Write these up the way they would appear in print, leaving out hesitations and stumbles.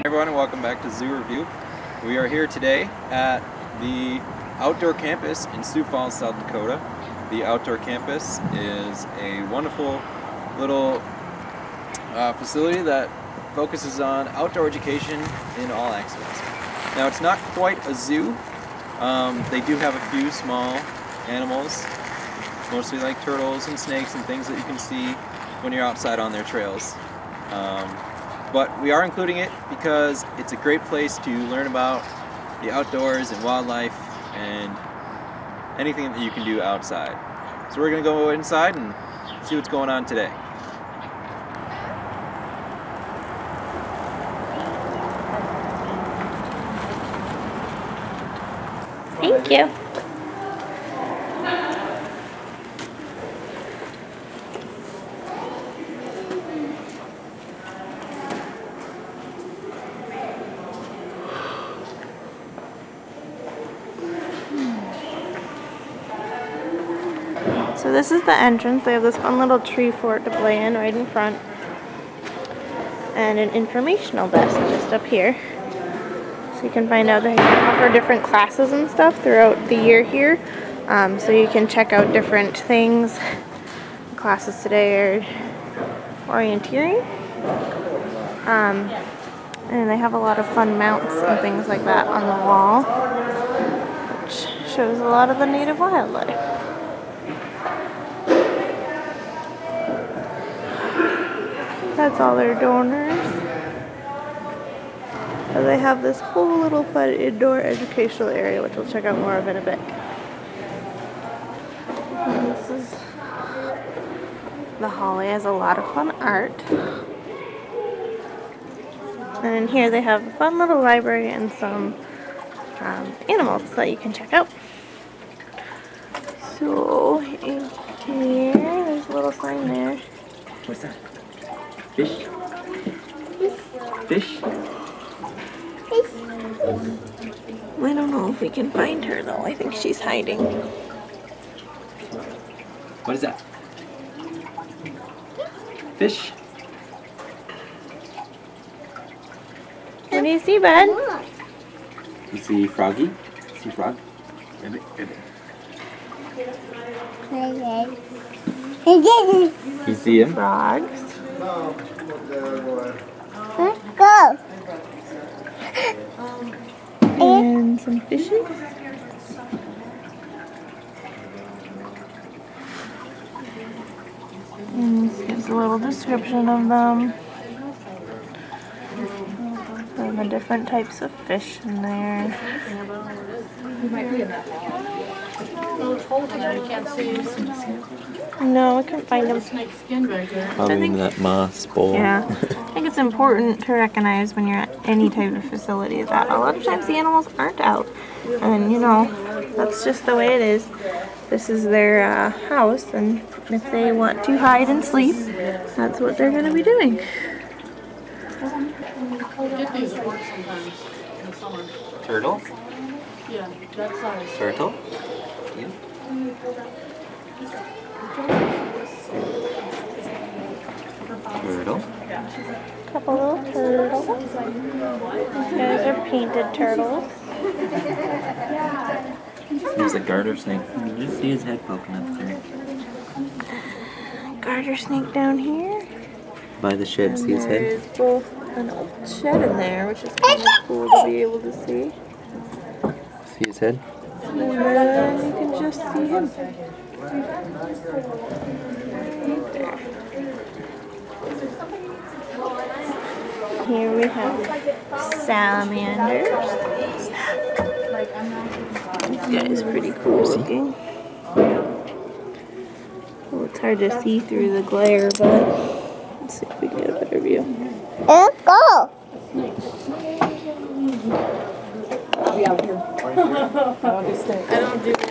Everyone, and welcome back to Zoo Review. We are here today at the outdoor campus in Sioux Falls, South Dakota. The outdoor campus is a wonderful little facility that focuses on outdoor education in all aspects. Now, it's not quite a zoo. They do have a few small animals, mostly like turtles and snakes and things that you can see when you're outside on their trails. But we are including it because it's a great place to learn about the outdoors and wildlife and anything that you can do outside. So we're going to go inside and see what's going on today. Thank you. So this is the entrance. They have this fun little tree fort to play in right in front. And an informational desk just up here. So you can find out they offer different classes and stuff throughout the year here. So you can check out different things. Classes today are orienteering. And they have a lot of fun mounts and things like that on the wall, which shows a lot of the native wildlife. That's all their donors. So they have this whole little fun indoor educational area, which we'll check out more of in a bit. And this is the hallway. Has a lot of fun art. And in here they have a fun little library and some animals that you can check out. So in here, there's a little sign there. What's that? Fish? Fish? I don't know if we can find her though. I think she's hiding. What is that? Fish? What do you see, bud? You see Froggy? See Frog? Ribbit, ribbit. You see him? Frogs. Go. And some fishes. And this gives a little description of them. And the different types of fish in there. No, I couldn't find them. Probably in that moss bowl. Yeah. I think it's important to recognize when you're at any type of facility that a lot of times the animals aren't out. And you know, that's just the way it is. This is their house, and if they want to hide and sleep, that's what they're going to be doing. Turtle? Yeah, that size. Turtle? Yeah. Turtle? Couple little turtles. These guys are painted turtles. There's a garter snake. You just see his head poking up there. Garter snake down here. By the shed, see his head? There's both an old shed in there, which is kind of cool to be able to see. See his head? And then you can just see him. Right there. Here we have salamanders. This guy is pretty cool looking. Well, it's hard to see through the glare, but let's see if we can get a better view. Go.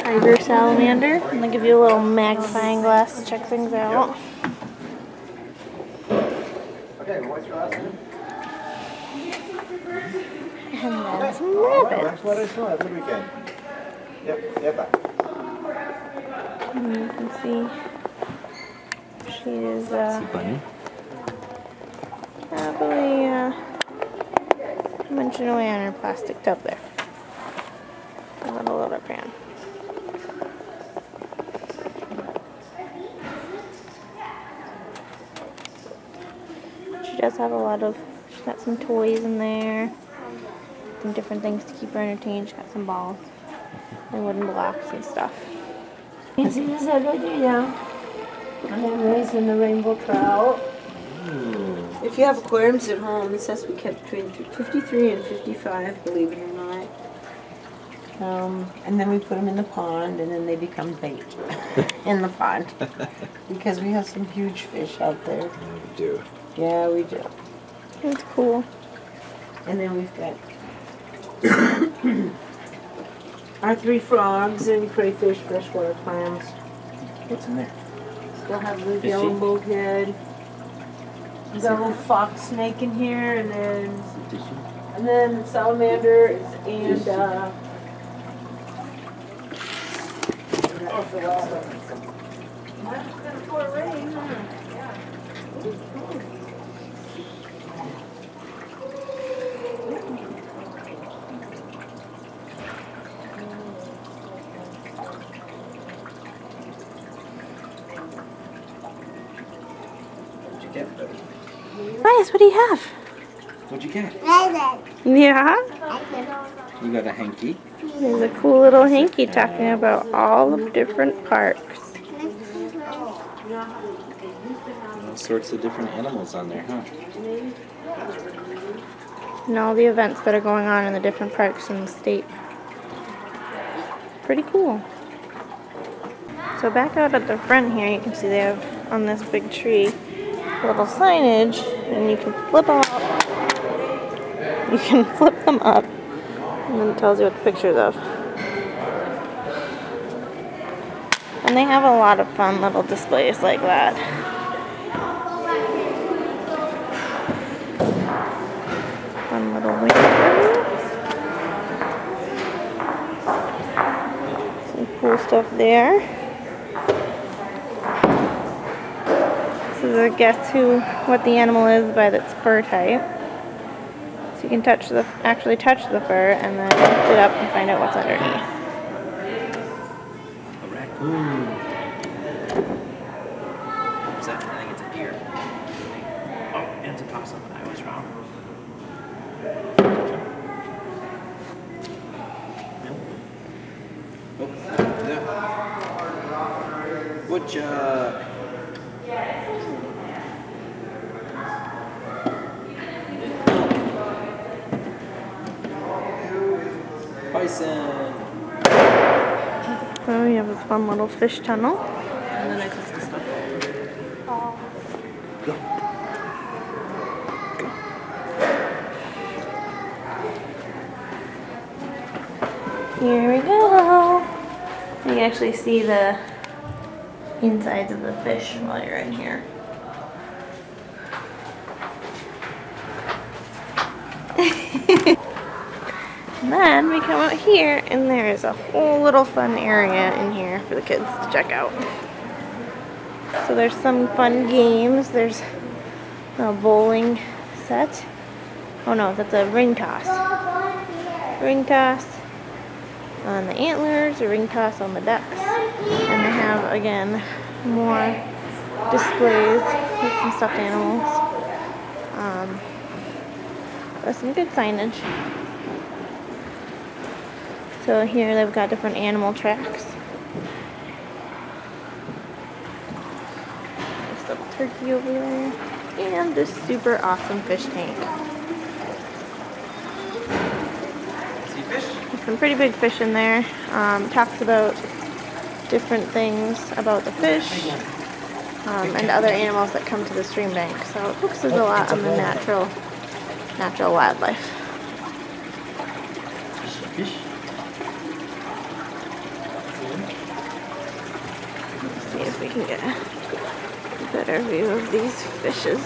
Tiger salamander. I'm gonna give you a little magnifying glass to check things out. And then some rabbits. And you can see she is See bunny? carefully munching away on her plastic tub there. A little litter pan. She does have a lot of, she's got some toys in there, some different things to keep her entertained. She's got some balls and wooden blocks and stuff. You see this head right there, yeah? I am raising the rainbow trout. If you have aquariums at home, it says we kept between 53 and 55, believe it or not. And then we put them in the pond, and then they become bait in the pond. Because we have some huge fish out there. Yeah, we do. Yeah, we do. It's cool. And then we've got our 3 frogs and crayfish, freshwater clams. What's in there? Still have the Fishy? yellow bulkhead. We've got a little fox snake in here, and then salamanders and What'd you get, buddy? Nice, what do you have? What'd you get? Yeah? You got a hanky. There's a cool little hanky talking about all the different parks. All sorts of different animals on there, huh? And all the events that are going on in the different parks in the state. Pretty cool. So back out at the front here, you can see they have on this big tree a little signage, and you can flip them up. You can flip them up, and then it tells you what the picture's of. And they have a lot of fun little displays like that. Fun little window. Some cool stuff there. This is a guess what the animal is by its fur type. So you can actually touch the fur and then lift it up and find out what's underneath. A raccoon. What's that? I think it's a deer. Oh, and it's a possum. I was wrong. Nope. Oh, no. Woodchuck. Bison. So you have this fun little fish tunnel. Go. Here we go. You can actually see the insides of the fish while you're in here. And then we come out here and there is a whole little fun area in here for the kids to check out. So there's some fun games. There's a bowling set. Oh no, that's a ring toss. Ring toss on the antlers, a ring toss on the ducks. And they have, again, more displays with some stuffed animals. There's some good signage. So here they've got different animal tracks. Nice little turkey over there. And this super awesome fish tank. See fish? There's some pretty big fish in there. Talks about different things about the fish and other animals that come to the stream bank. So it focuses a lot on the natural wildlife. Fish. Let's see if we can get a better view of these fishes.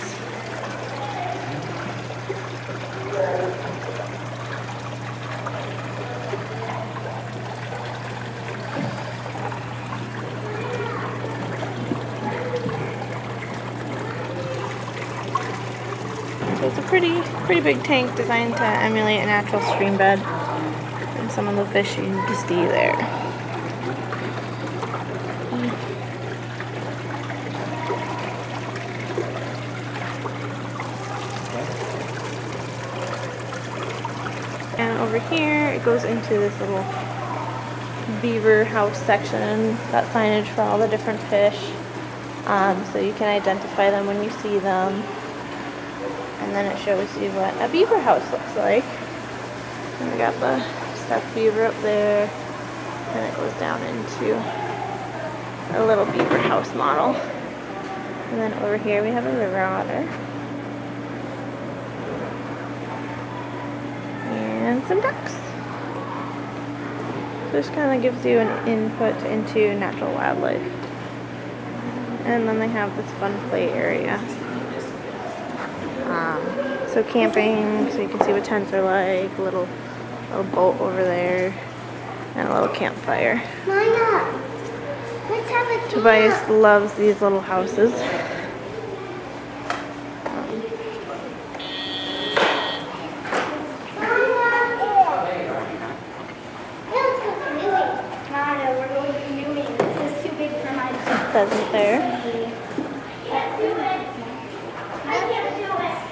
So it's a pretty big tank designed to emulate a natural stream bed. And some of the fish you can see there. And over here, it goes into this little beaver house section. It's got signage for all the different fish, so you can identify them when you see them. And then it shows you what a beaver house looks like. And we got the stuffed beaver up there, and it goes down into a little beaver house model. And then over here we have a river otter. And some ducks. So this kind of gives you an input into natural wildlife. And then they have this fun play area. So camping, so you can see what tents are like, a little boat over there, and a little campfire. Maya, let's have a Tobias loves these little houses. Pheasant there.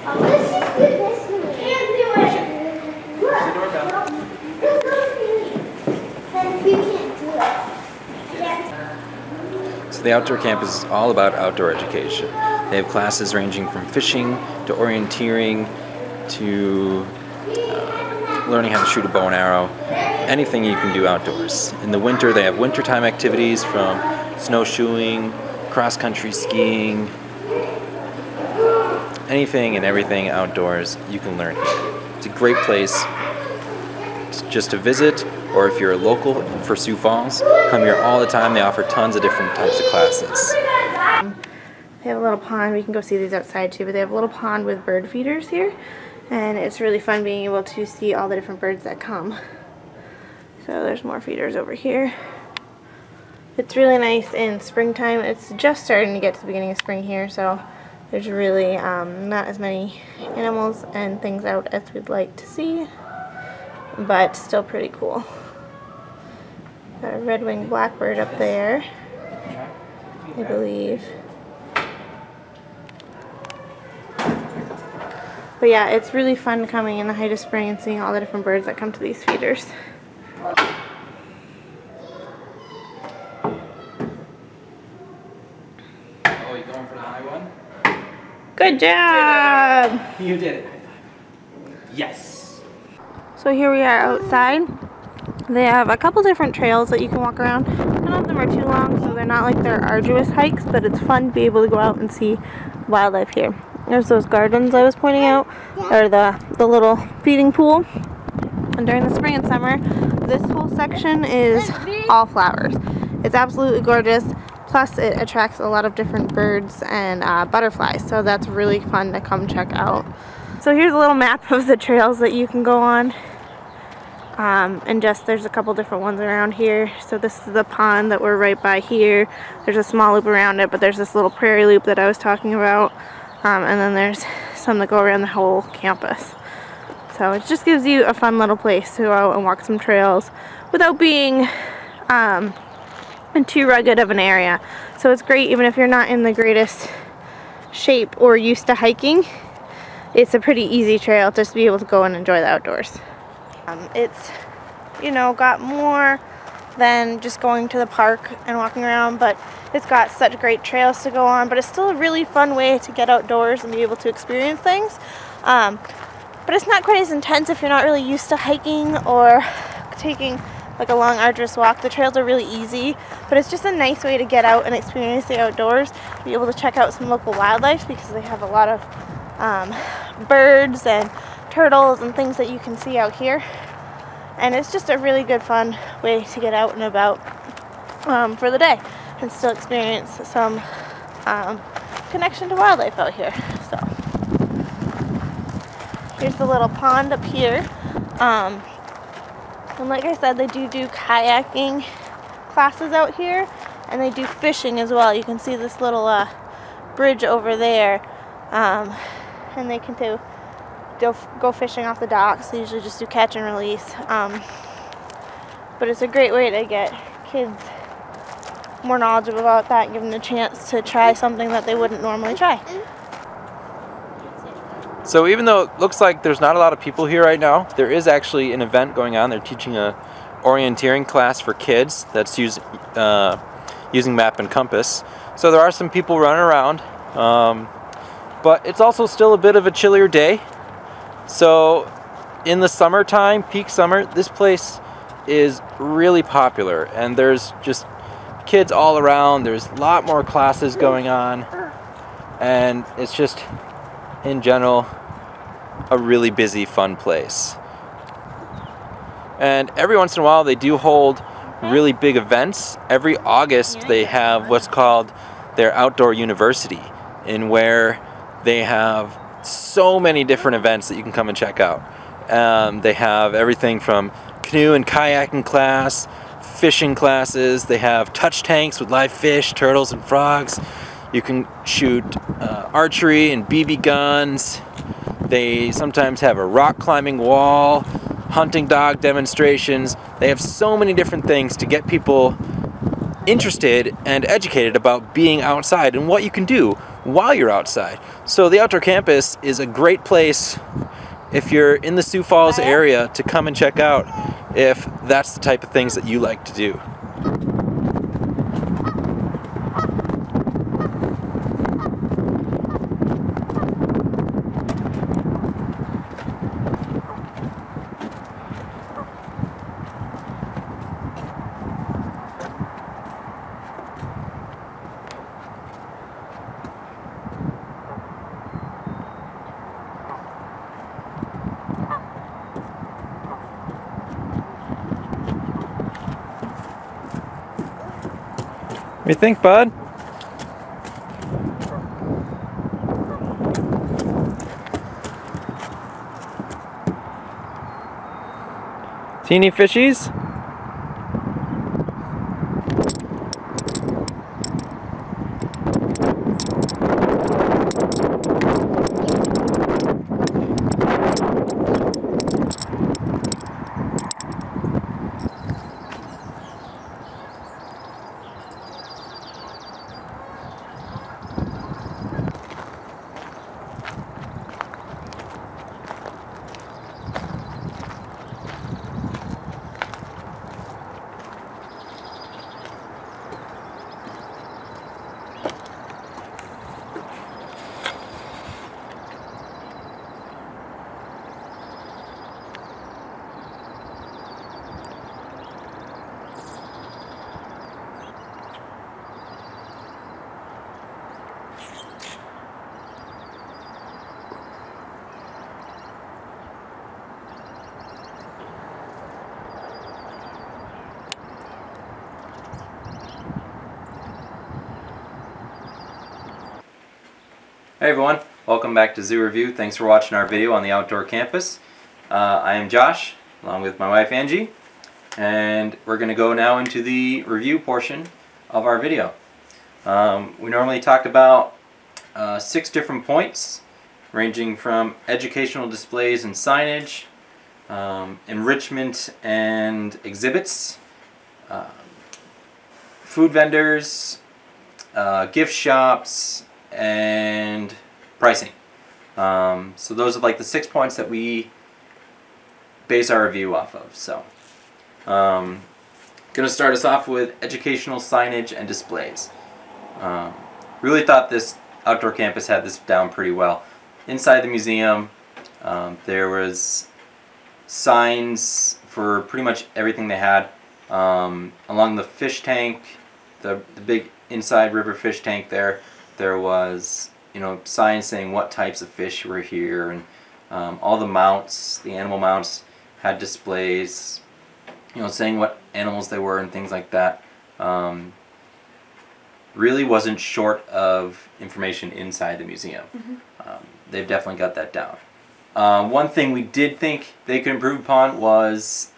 Let's just do this one. You can't do it. So the outdoor camp is all about outdoor education. They have classes ranging from fishing to orienteering to learning how to shoot a bow and arrow. Anything you can do outdoors. In the winter, they have wintertime activities from snowshoeing, cross-country skiing, anything and everything outdoors you can learn here. It's a great place just to visit, or if you're a local for Sioux Falls, come here all the time. They offer tons of different types of classes. They have a little pond. We can go see these outside too, but they have a little pond with bird feeders here, and it's really fun being able to see all the different birds that come. So there's more feeders over here. It's really nice in springtime. It's just starting to get to the beginning of spring here, so there's really not as many animals and things out as we'd like to see, but still pretty cool. Got a red-winged blackbird up there, I believe. But yeah, it's really fun coming in the height of spring and seeing all the different birds that come to these feeders. Oh, you going for the high one? Good job! You did it. Yes. So here we are outside. They have a couple different trails that you can walk around. None of them are too long, so they're not like they're arduous hikes, but it's fun to be able to go out and see wildlife here. There's those gardens I was pointing out, or the little feeding pool. And during the spring and summer, this whole section is all flowers. It's absolutely gorgeous. Plus, it attracts a lot of different birds and butterflies, so that's really fun to come check out. So here's a little map of the trails that you can go on. And there's a couple different ones around here. So this is the pond that we're right by here. There's a small loop around it, but there's this little prairie loop that I was talking about. And then there's some that go around the whole campus. So it just gives you a fun little place to go out and walk some trails without being too rugged of an area. So it's great even if you're not in the greatest shape or used to hiking. It's a pretty easy trail just to be able to go and enjoy the outdoors. It's, you know, got more than just going to the park and walking around, but it's got such great trails to go on, but it's still a really fun way to get outdoors and be able to experience things. But it's not quite as intense if you're not really used to hiking or taking like a long arduous walk. The trails are really easy, but it's just a nice way to get out and experience the outdoors, be able to check out some local wildlife because they have a lot of birds and turtles and things that you can see out here. And it's just a really good fun way to get out and about for the day and still experience some connection to wildlife out here. So here's the little pond up here. And like I said, they do kayaking classes out here, and they do fishing as well. You can see this little bridge over there, and they can do go fishing off the docks. They usually just do catch and release. But it's a great way to get kids more knowledgeable about that and give them a chance to try something that they wouldn't normally try. So even though it looks like there's not a lot of people here right now, there is actually an event going on. They're teaching a orienteering class for kids that's using map and compass. So there are some people running around, but it's also still a bit of a chillier day. So in the summertime, peak summer, this place is really popular, and there's just kids all around. There's a lot more classes going on, and it's just, in general, a really busy, fun place. And every once in a while they do hold really big events. Every August they have what's called their outdoor university, in where they have so many different events that you can come and check out. They have everything from canoe and kayaking class, fishing classes. They have touch tanks with live fish, turtles, and frogs. You can shoot archery and BB guns. They sometimes have a rock climbing wall, hunting dog demonstrations. They have so many different things to get people interested and educated about being outside and what you can do while you're outside. So the outdoor campus is a great place if you're in the Sioux Falls area to come and check out, if that's the type of things that you like to do. What do you think, bud? Teeny fishies? Hey everyone, welcome back to Zoo Review. Thanks for watching our video on the outdoor campus. I am Josh, along with my wife Angie, and we're going to go now into the review portion of our video. We normally talk about 6 different points, ranging from educational displays and signage, enrichment and exhibits, food vendors, gift shops, and pricing. So those are like the 6 points that we base our review off of. So gonna start us off with educational signage and displays. Really thought this outdoor campus had this down pretty well. Inside the museum there was signs for pretty much everything they had. Along the fish tank, the big inside river fish tank there was, you know, signs saying what types of fish were here, and all the mounts, the animal mounts, had displays, you know, saying what animals they were and things like that. Really wasn't short of information inside the museum. They've definitely got that down. One thing we did think they could improve upon was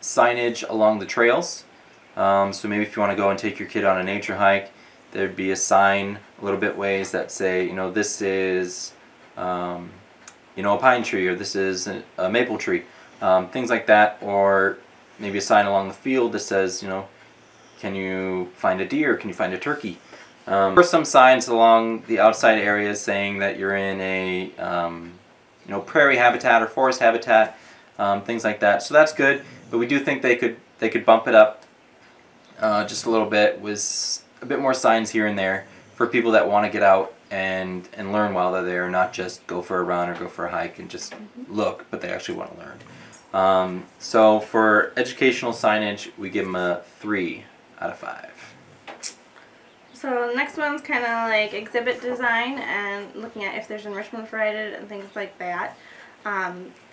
signage along the trails. So maybe if you want to go and take your kid on a nature hike, there'd be a sign a little bit ways that say, you know, this is you know, a pine tree, or this is a maple tree, things like that, or maybe a sign along the field that says, you know, can you find a deer? Can you find a turkey? There are some signs along the outside areas saying that you're in a you know, prairie habitat or forest habitat, things like that. So that's good, but we do think they could bump it up just a little bit with a bit more signs here and there for people that want to get out and learn while they're there, not just go for a run or go for a hike and just look, but they actually want to learn. So for educational signage, we give them a 3 out of 5. So the next one's kind of like exhibit design and looking at if there's enrichment provided and things like that.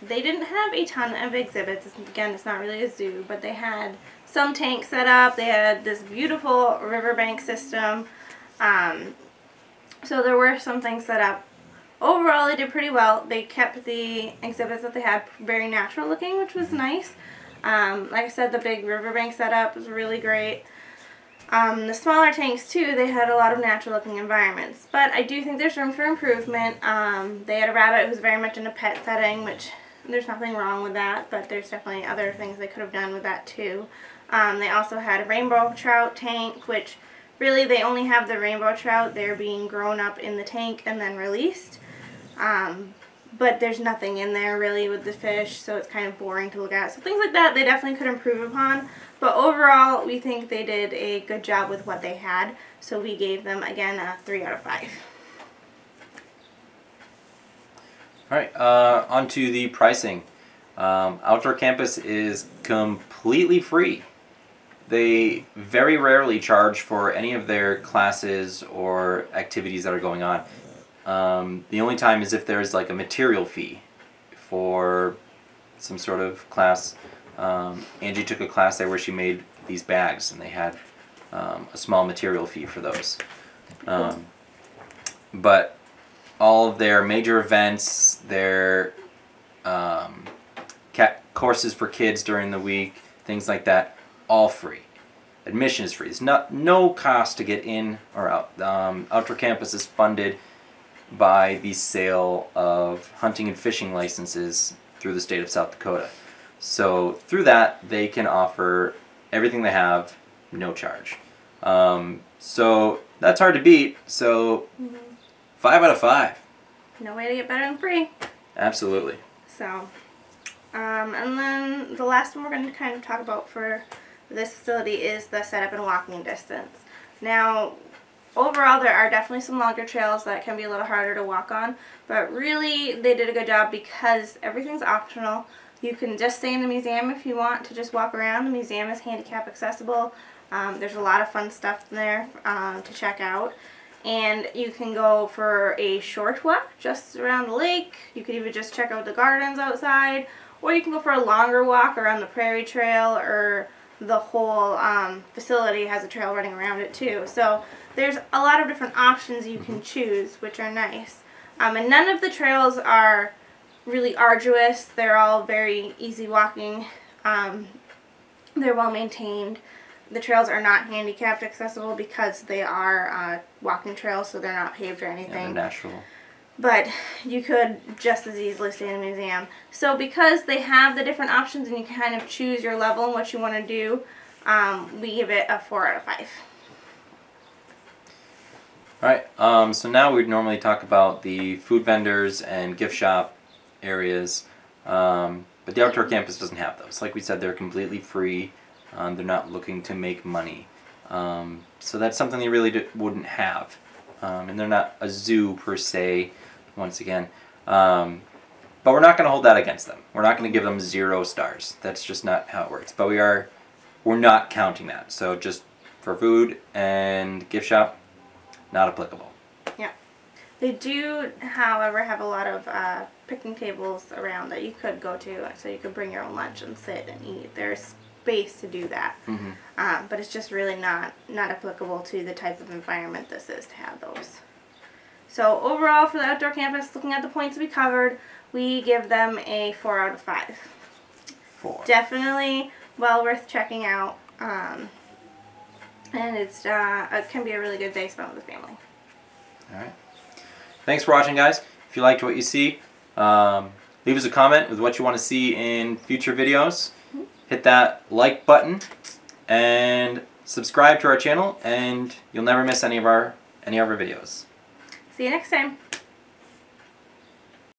They didn't have a ton of exhibits. Again, it's not really a zoo, but they had some tanks set up. They had this beautiful riverbank system. So there were some things set up. Overall, they did pretty well. They kept the exhibits that they had very natural looking, which was nice. Like I said, the big riverbank setup was really great. The smaller tanks too, they had a lot of natural looking environments, but I do think there's room for improvement. They had a rabbit who was very much in a pet setting, which there's nothing wrong with that, but there's definitely other things they could have done with that too. They also had a rainbow trout tank, which really they only have the rainbow trout. They're being grown up in the tank and then released. But there's nothing in there really with the fish, so it's kind of boring to look at. So things like that they definitely could improve upon. But overall, we think they did a good job with what they had. So we gave them, again, a 3 out of 5. Alright, on to the pricing. Outdoor Campus is completely free. They very rarely charge for any of their classes or activities that are going on. The only time is if there's like a material fee for some sort of class. Angie took a class there where she made these bags, and they had a small material fee for those. But all of their major events, their courses for kids during the week, things like that, all free. Admission is free. It's no cost to get in or out. Outdoor Campus is funded by the sale of hunting and fishing licenses through the state of South Dakota. So through that, they can offer everything they have, no charge. So that's hard to beat. So 5 out of 5. No way to get better than free. Absolutely. So, and then the last one we're going to kind of talk about for this facility is the setup and walking distance. Now, overall, there are definitely some longer trails that can be a little harder to walk on, but really they did a good job because everything's optional. You can just stay in the museum if you want to just walk around. The museum is handicap accessible. There's a lot of fun stuff in there to check out. And you can go for a short walk just around the lake. You could even just check out the gardens outside. Or you can go for a longer walk around the prairie trail, or the whole facility has a trail running around it too. So there's a lot of different options you can choose, which are nice. And none of the trails are really arduous. They're all very easy walking. They're well maintained. The trails are not handicapped accessible because they are walking trails, so they're not paved or anything. Yeah, they're natural. But you could just as easily stay in a museum. So because they have the different options and you kind of choose your level and what you want to do, we give it a 4 out of 5. Alright, so now we'd normally talk about the food vendors and gift shop areas, but the Outdoor Campus doesn't have those. Like we said, they're completely free. They're not looking to make money. So that's something they really wouldn't have. And they're not a zoo per se, once again. But we're not going to hold that against them. We're not going to give them 0 stars. That's just not how it works. But we're not counting that. So just for food and gift shop, not applicable. Yeah. They do, however, have a lot of picnic tables around that you could go to, so you could bring your own lunch and sit and eat. There's space to do that. But it's just really not applicable to the type of environment this is to have those. So overall, for the Outdoor Campus, looking at the points we covered, we give them a 4 out of 5. 4. Definitely well worth checking out. And it can be a really good day spent with the family. Alright. Thanks for watching, guys. If you liked what you see, Leave us a comment with what you want to see in future videos. Hit that like button and subscribe to our channel, and you'll never miss any of our videos. See you next time.